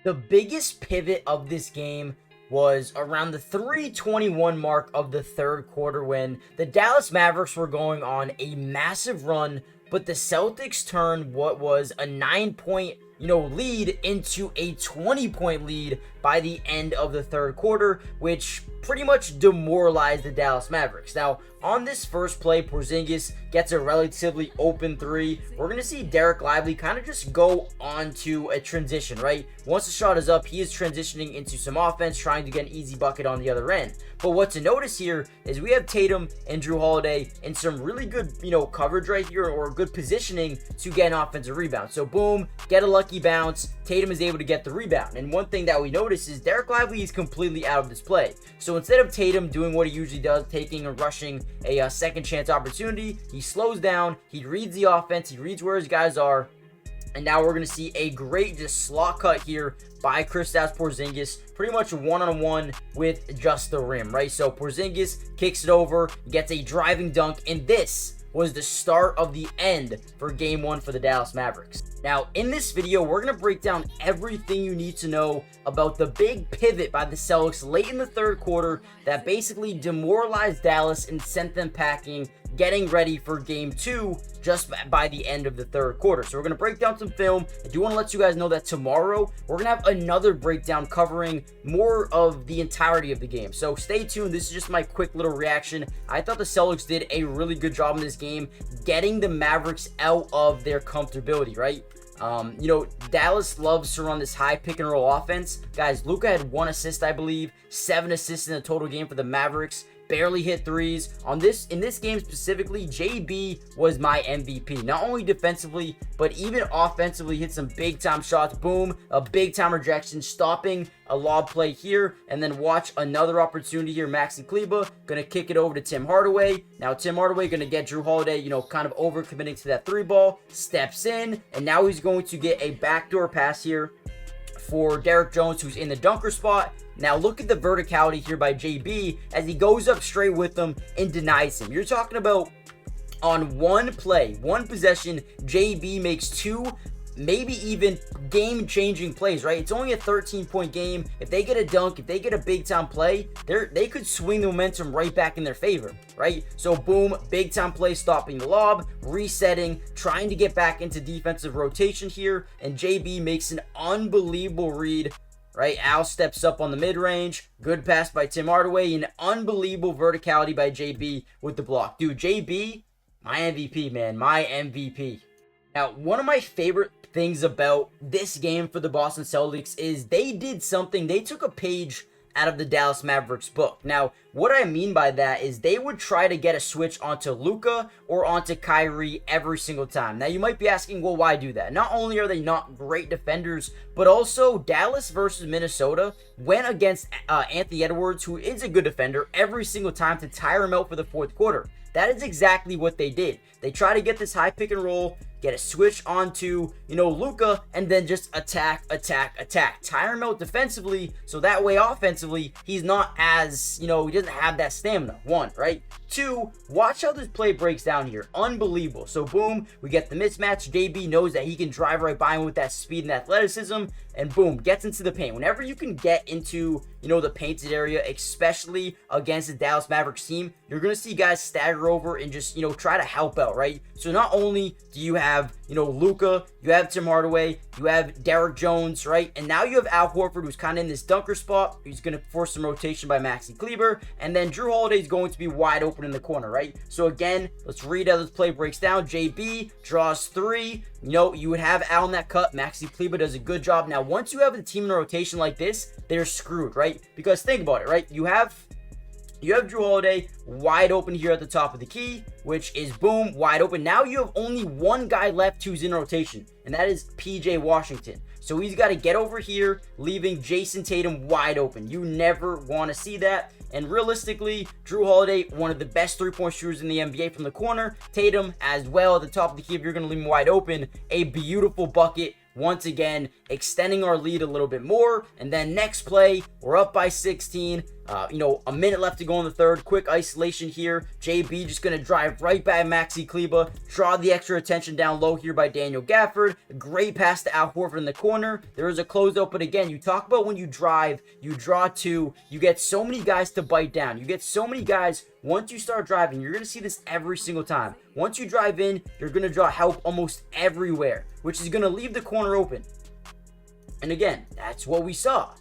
The biggest pivot of this game was around the 3:21 mark of the third quarter when the Dallas Mavericks were going on a massive run, but the Celtics turned what was a 9-point lead into a 20-point lead by the end of the third quarter, which pretty much demoralized the Dallas Mavericks. Now, on this first play, Porzingis gets a relatively open three. We're going to see Derek Lively kind of just go onto a transition, right? Once the shot is up, he is transitioning into some offense, trying to get an easy bucket on the other end. But what to notice here is we have Tatum and Jrue Holiday in some really good, coverage right here, or good positioning to get an offensive rebound. So boom, get a lucky bounce. Tatum is able to get the rebound. And one thing that we notice is Derek Lively is completely out of this play. So instead of Tatum doing what he usually does, taking and rushing a second chance opportunity, he slows down, he reads the offense, he reads where his guys are, and now we're going to see a great just slot cut here by Kristaps Porzingis, pretty much one-on-one with just the rim, right? So Porzingis kicks it over, gets a driving dunk, and this was the start of the end for Game 1 for the Dallas Mavericks. Now, in this video, we're going to break down everything you need to know about the big pivot by the Celtics late in the third quarter that basically demoralized Dallas and sent them packing, getting ready for Game 2 just by the end of the third quarter. So we're going to break down some film. I do want to let you guys know that tomorrow we're going to have another breakdown covering more of the entirety of the game. So stay tuned. This is just my quick little reaction. I thought the Celtics did a really good job in this game, getting the Mavericks out of their comfortability, right? Dallas loves to run this high pick and roll offense. Guys, Luka had 1 assist, I believe, 7 assists in the total game for the Mavericks. Barely hit threes. In this game specifically, JB was my MVP. Not only defensively, but even offensively, hit some big time shots. Boom, a big time rejection, stopping a lob play here, and then watch another opportunity here. Maxi Kleber gonna kick it over to Tim Hardaway. Now Tim Hardaway gonna get Jrue Holiday, kind of overcommitting to that three ball, steps in, and now he's going to get a backdoor pass here for Derek Jones, who's in the dunker spot. Now look at the verticality here by JB as he goes up straight with them and denies him. You're talking about on one play, one possession, JB makes 2, maybe even game-changing plays, right? It's only a 13-point game. If they get a dunk, if they get a big-time play, they could swing the momentum right back in their favor, right? So boom, big-time play, stopping the lob, resetting, trying to get back into defensive rotation here, and JB makes an unbelievable read, right? Al steps up on the mid-range. Good pass by Tim Hardaway. An unbelievable verticality by JB with the block. Dude, JB, my MVP, man. My MVP. Now, one of my favorite things about this game for the Boston Celtics is they did something. They took a page out of the Dallas Mavericks book. Now, what I mean by that is they would try to get a switch onto Luka or onto Kyrie every single time. Now, you might be asking, well, why do that? Not only are they not great defenders, but also Dallas versus Minnesota went against Anthony Edwards, who is a good defender, every single time to tire him out for the fourth quarter. That is exactly what they did. They try to get this high pick and roll, get a switch onto, Luka, and then just attack, tire him out defensively, so that way offensively, he's not as, he doesn't have that stamina, 1, right? 2, watch how this play breaks down here. Unbelievable. So boom, we get the mismatch. JB knows that he can drive right by him with that speed and athleticism, and boom, gets into the paint. Whenever you can get into, the painted area, especially against the Dallas Mavericks team, you're going to see guys stagger over and just, try to help out, right? So not only do you have, Luka, you have Tim Hardaway, you have Derek Jones, right? And now you have Al Horford, who's kind of in this dunker spot. He's going to force some rotation by Maxi Kleber, and then Jrue Holiday is going to be wide open in the corner, right? So again, let's read how this play breaks down. JB draws 3. You would have Al in that cut. Maxi Kleber does a good job. Now, once you have the team in a rotation like this, they're screwed, right? Because think about it, right? You have Jrue Holiday wide open here at the top of the key, which is boom, wide open. Now you have only one guy left who's in rotation, and that is PJ Washington. So he's got to get over here, leaving Jason Tatum wide open. You never want to see that. And realistically, Jrue Holiday, one of the best three-point shooters in the NBA from the corner. Tatum as well at the top of the key. If you're going to leave him wide open, a beautiful bucket once again extending our lead a little bit more. And then next play, we're up by 16. A minute left to go in the third. Quick isolation here. JB just going to drive right by Maxi Kleber. Draw the extra attention down low here by Daniel Gafford. Great pass to Al Horford in the corner. There is a closeout, but again, you talk about when you drive, you draw two, you get so many guys to bite down. You get so many guys, once you start driving, you're going to see this every single time. Once you drive in, you're going to draw help almost everywhere, which is going to leave the corner open. And again, that's what we saw.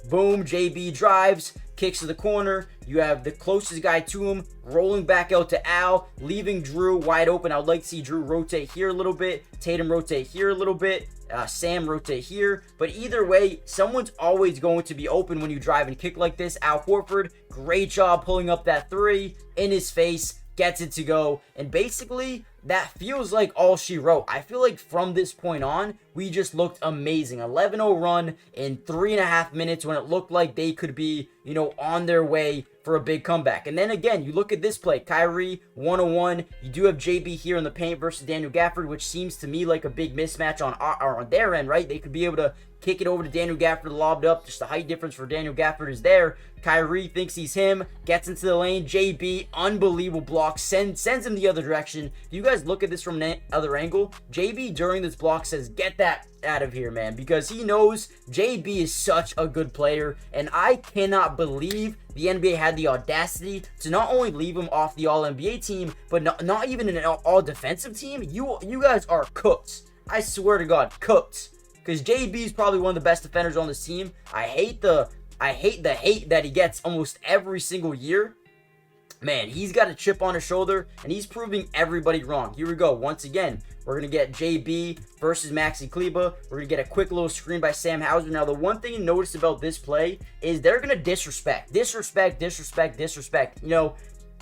Boom, JB drives, kicks to the corner. You have the closest guy to him rolling back out to Al, leaving Drew wide open. I would like to see Drew rotate here a little bit, Tatum rotate here a little bit, Sam rotate here. But either way, someone's always going to be open when you drive and kick like this. Al Horford, great job pulling up that three in his face, gets it to go. And basically, that feels like all she wrote. I feel like from this point on, we just looked amazing. 11-0 run in 3.5 minutes when it looked like they could be, on their way for a big comeback. And then again, you look at this play, Kyrie, 101. You do have JB here in the paint versus Daniel Gafford, which seems to me like a big mismatch on their end, right? They could be able to kick it over to Daniel Gafford, lobbed up. Just the height difference for Daniel Gafford is there. Kyrie thinks he's him, gets into the lane. JB, unbelievable block, sends him the other direction. If you guys look at this from an other angle, JB during this block says, get that out of here, man, because he knows JB is such a good player, and I cannot believe the NBA had the audacity to not only leave him off the All-NBA team, but not even an all-defensive team. You guys are cooked. I swear to God, cooked. Because JB is probably one of the best defenders on this team. I hate the hate that he gets almost every single year. Man, he's got a chip on his shoulder, and he's proving everybody wrong. Here we go. Once again, we're going to get JB versus Maxi Kleber. We're going to get a quick little screen by Sam Hauser. Now, the one thing you notice about this play is they're going to disrespect.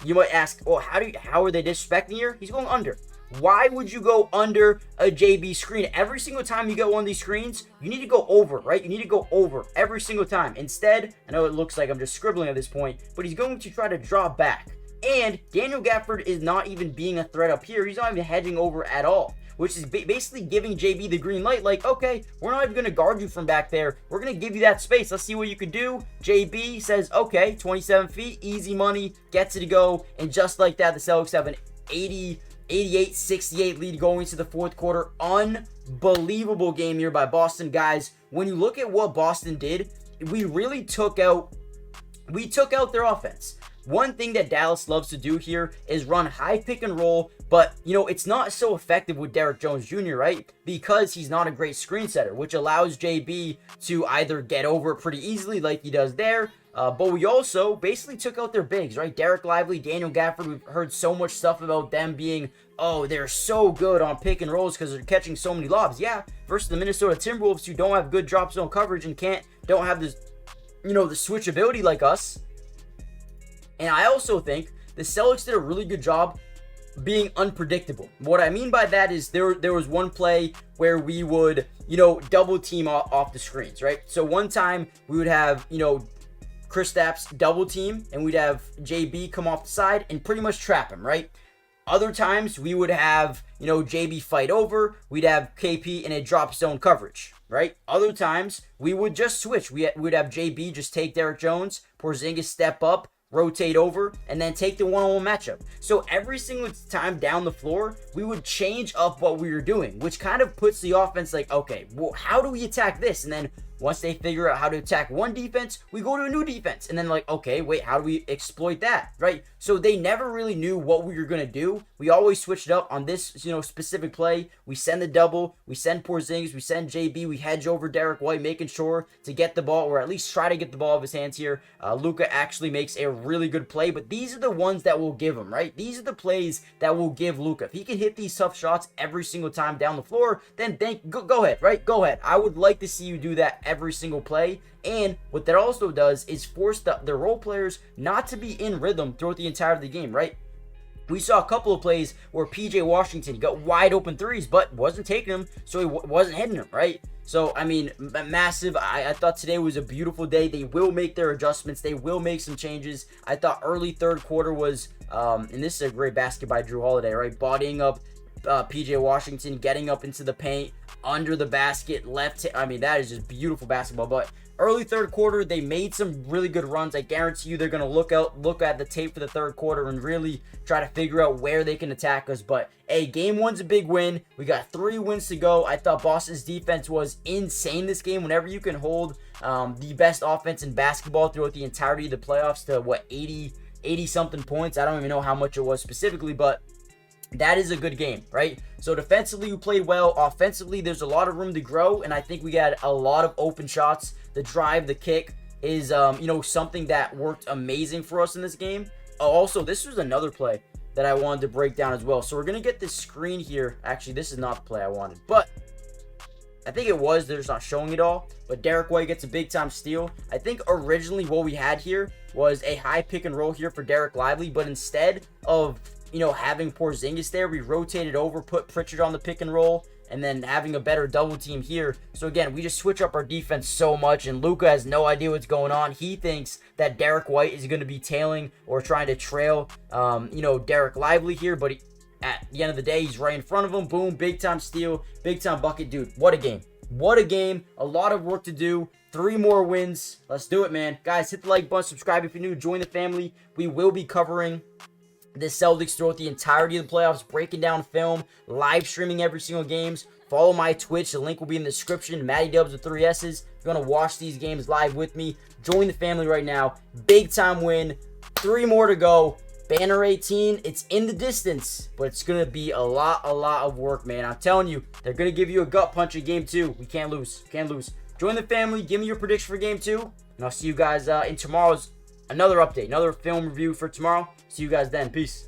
You might ask, well, how are they disrespecting here? He's going under. Why would you go under a JB screen? Every single time you get one of these screens, you need to go over, right? You need to go over every single time. Instead, I know it looks like I'm just scribbling at this point, but he's going to try to draw back. And Daniel Gafford is not even being a threat up here. He's not even hedging over at all, which is basically giving JB the green light. Like, okay, we're not even going to guard you from back there. We're going to give you that space. Let's see what you can do. JB says, okay, 27 feet, easy money, gets it to go. And just like that, the Celtics have an 88-68 lead going into the fourth quarter. Unbelievable game here by Boston, guys. When you look at what Boston did, we really took out their offense. One thing that Dallas loves to do here is run high pick and roll, but it's not so effective with Derrick Jones Jr., right? Because he's not a great screen setter, which allows JB to either get over it pretty easily like he does there. But we also basically took out their bigs, right? Derek Lively, Daniel Gafford, we've heard so much stuff about them being, they're so good on pick and rolls because they're catching so many lobs. Yeah, versus the Minnesota Timberwolves, who don't have good drop zone coverage and don't have this, the switchability like us. And I also think the Celtics did a really good job being unpredictable. What I mean by that is there was one play where we would, double team off the screens, right? So one time we would have, Kristaps double team, and we'd have JB come off the side and pretty much trap him, right? Other times we would have, JB fight over. We'd have KP in a drop zone coverage, right? Other times we would just switch. We'd have JB just take Derrick Jones, Porzingis step up, rotate over, and then take the one-on-one matchup. So every single time down the floor, we would change up what we were doing, which kind of puts the offense like, okay, well, how do we attack this? And then once they figure out how to attack one defense, we go to a new defense. And then like, okay, wait, how do we exploit that, right? So they never really knew what we were going to do. We always switched up on this, specific play. We send the double, we send Porzingis, we send JB, we hedge over Derek White, making sure to get the ball, or at least try to get the ball out of his hands here. Luka actually makes a really good play, but these are the ones that will give him, right? These are the plays that will give Luka. If he can hit these tough shots every single time down the floor, then go ahead, right? Go ahead. I would like to see you do that every single play. And what that also does is force the role players not to be in rhythm throughout the entirety of the game, right? We saw a couple of plays where PJ Washington got wide open threes, but wasn't taking them, so he wasn't hitting them, right? So, I mean, massive. I thought today was a beautiful day. They will make their adjustments. They will make some changes. I thought early third quarter was, and this is a great basket by Drew Holiday, right? Bodying up PJ Washington getting up into the paint, under the basket, I mean, that is just beautiful basketball. But early third quarter, they made some really good runs. I guarantee you they're going to look at the tape for the third quarter and really try to figure out where they can attack us. But, hey, game one's a big win. We got 3 wins to go. I thought Boston's defense was insane this game. Whenever you can hold the best offense in basketball throughout the entirety of the playoffs to, what, 80-something points? I don't even know how much it was specifically, but that is a good game, right? So defensively, we played well. Offensively, there's a lot of room to grow, and I think we got a lot of open shots. The drive, the kick is, something that worked amazing for us in this game. Also, this was another play that I wanted to break down as well. So we're going to get this screen here. Actually, this is not the play I wanted, but I think it was. They're just not showing it all. But Derek White gets a big-time steal. I think originally what we had here was a high pick and roll here for Derek Lively, but instead of having Porzingis there, we rotated over, put Pritchard on the pick and roll, and then having a better double team here. So again, we just switch up our defense so much, and Luka has no idea what's going on. He thinks that Derek White is going to be tailing or trying to trail, Derek Lively here, but at the end of the day, he's right in front of him. Boom, big-time steal, big-time bucket. Dude, what a game. What a game. A lot of work to do. 3 more wins. Let's do it, man. Guys, hit the like button, subscribe if you're new, join the family. We will be covering the Celtics throughout the entirety of the playoffs, breaking down film, live streaming every single games. Follow my Twitch. The link will be in the description. Matty Dubs with 3 S's. If you're going to watch these games live with me, join the family right now. Big time win. 3 more to go. Banner 18, it's in the distance, but it's going to be a lot of work, man. I'm telling you, they're going to give you a gut punch in game 2. We can't lose. Can't lose. Join the family. Give me your prediction for game 2, and I'll see you guys in tomorrow's another update, another film review for tomorrow. See you guys then. Peace.